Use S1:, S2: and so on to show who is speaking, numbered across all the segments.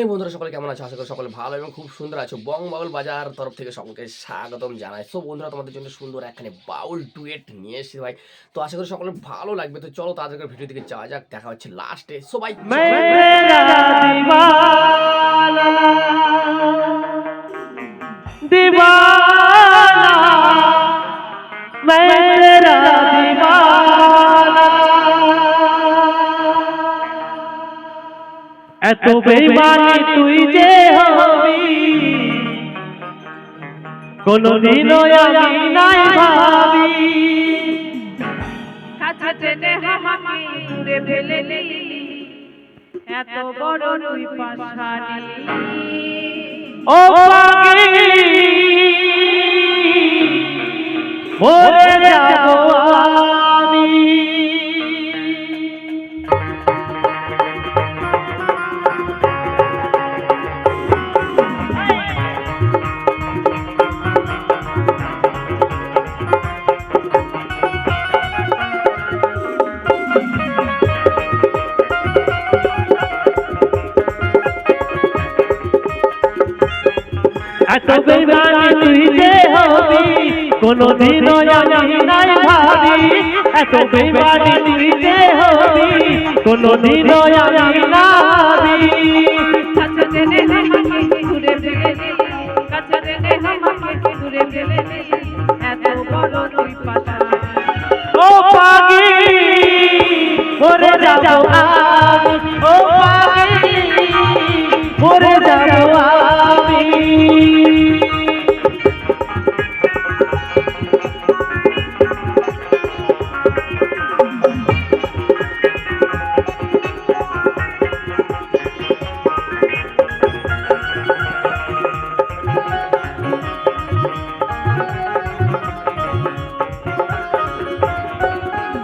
S1: বন্ধুরা সকলে কেমন আছো? আশা করি সকলে ভালো এবং খুব সুন্দর আছো। বং বাজার তরফ থেকে সকলকে স্বাগতম জানাই। সো বন্ধুরা, তোমাদের জন্য সুন্দর একখানে বাউল ডুয়েট নিয়ে এসেছি ভাই। তো আশা করি সকলের ভালো লাগবে। তো চলো তাড়াতাড়ি করে ভিডিও দিকে যাওয়া যাক। দেখা হচ্ছে লাস্টে। সো ভাই
S2: এত বেঈমানি তুই যে হবি কোনদিনও আমি নাই ভাবি।
S3: কাছে টেনে আমাকে দূরে ফেলে দিলি, এত বড় তুই পাশানি।
S2: ও পাগলি মরে যাব আমি। এত বেঈমানি তুই যে হবি কোনদিনও আমি নাই ভাবি। এত বেঈমানি তুই যে হবি কোনদিনও আমি না ভাবি।
S3: কাছে টেনে আমাকে দূরে ফেলে দিলি, কাছে টেনে আমাকে দূরে ফেলে দিলি, এত বড় তুই পাশানি।
S2: ও পাগলি মরে যাব আমি, ও পাগলি মরে যাব আমি।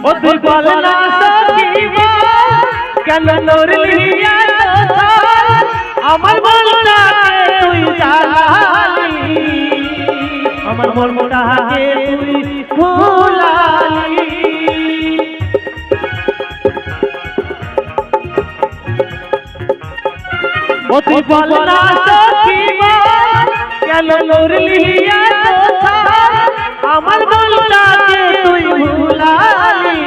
S2: ও তুই বল না সখিবা কেন নরলি এত আমার মনটাকে তুই জ্বালালি, আমার মনটাকে তুই ভুলালি। ও তুই বল না সখিবা কেন নরলি এত আমার মনটাকে তুই ভুলালি,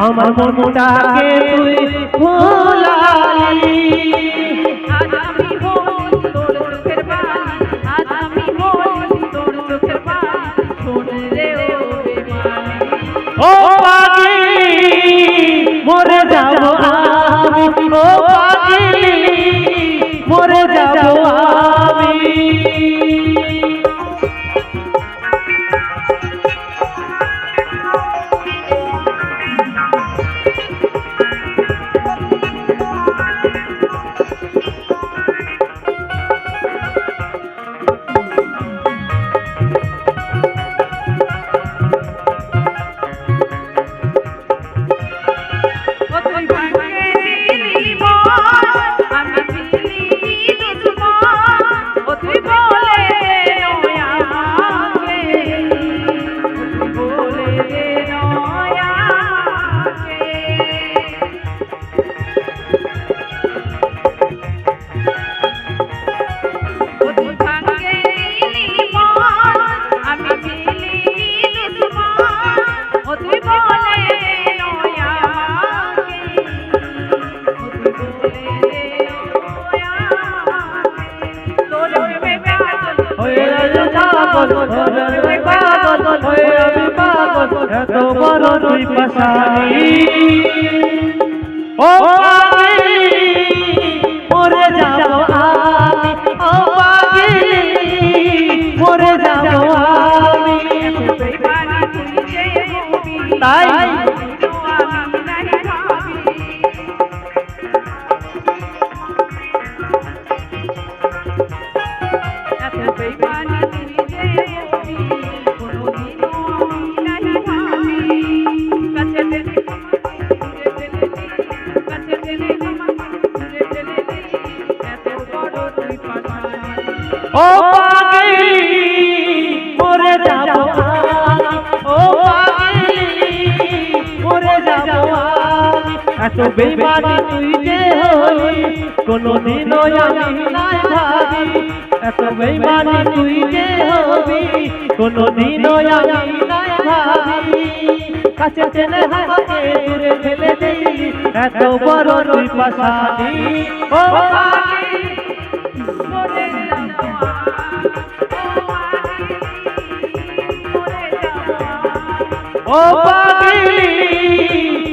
S2: আমার মনটাকে তুই ভুলালি।
S3: আজ আমি হই তোর চোখের বালি, আজ আমি হই তোর চোখের বালি, শোন রে ও বেঈমানি।
S2: ও পাগলি মরে যাব আমি, ও পাগলি মরে যাব আমি।
S3: ও তুই ভাঙে দিলি মন, আমি দিলি দুশ্মন, ও তুই বলে দে নয়াকে, ও তুই বলে দে নয়াকে। ও তুই ভাঙে দিলি মন, আমি দিলি দুশ্মন, ও তুই বলে দে নয়াকে, ও তুই বলে দে নয়াকে। তোর প্রেমে পাগল
S2: হয়ে আমি পাগল, হয়ে পাগল, হয়ে আমি পাগল, এত বড় তুই পাশানি। ও পাগলি মরে যাব আমি, ও পাগলি মরে যাব আমি।
S3: বেঈমানি তুই যে হবি,
S2: তাই
S3: কোনদিনও আমি নাই ভাবি। এত বেঈমানি তুই যে হবি, কোনদিনও আমি নাই ভাবি। কাছে টেনে আমাকে দূরে ফেলে দিলি, কাছে টেনে আমাকে দূরে ফেলে দিলি, এত বড় তুই পাশানি।
S2: ও পাগলি মরে যাব আমি, ও পাগলি মরে যাব আমি। এত বেইমানি তুই যে হলি কোনদিনও আমি নাই ভাবি এত বেইমানি তুই যে হবি কোনদিনও আমি নাই ভাবি কাছে চেনে হাতে দূরে ফেলে দিলি এত বড় তুই পাশানি ও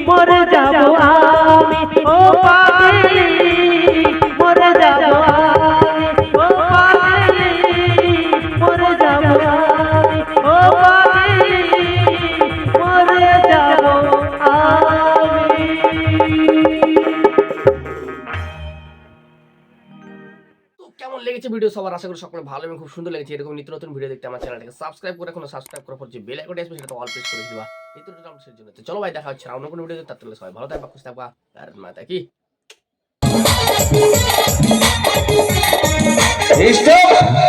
S3: মরে যাব আমি,
S2: ও পাগলি মরে যাব আমি ও পাগলি মরে যাব আমি ও পাগলি মরে যাব আমি
S1: তো কেমন লেগেছে ভিডিও সবার? আশা করি সকলে ভালো এবং খুব সুন্দর লেগেছে। এরকম নিত্য নতুন ভিডিও দেখতে আমার চ্যানেলটাকে সাবস্ক্রাইব করে রাখুন। সাবস্ক্রাইব করার পর যে বেল আইকনটা আসবে সেটা অল প্রেস করে দিবা নিত্য নতুন আপডেটের জন্য। তো চলো ভাই, দেখা হচ্ছে অন্য কোনো ভিডিওতে। তার সবাই ভালো থাকবা, খুশি থাকবা, আর মাতা কি
S4: Stop!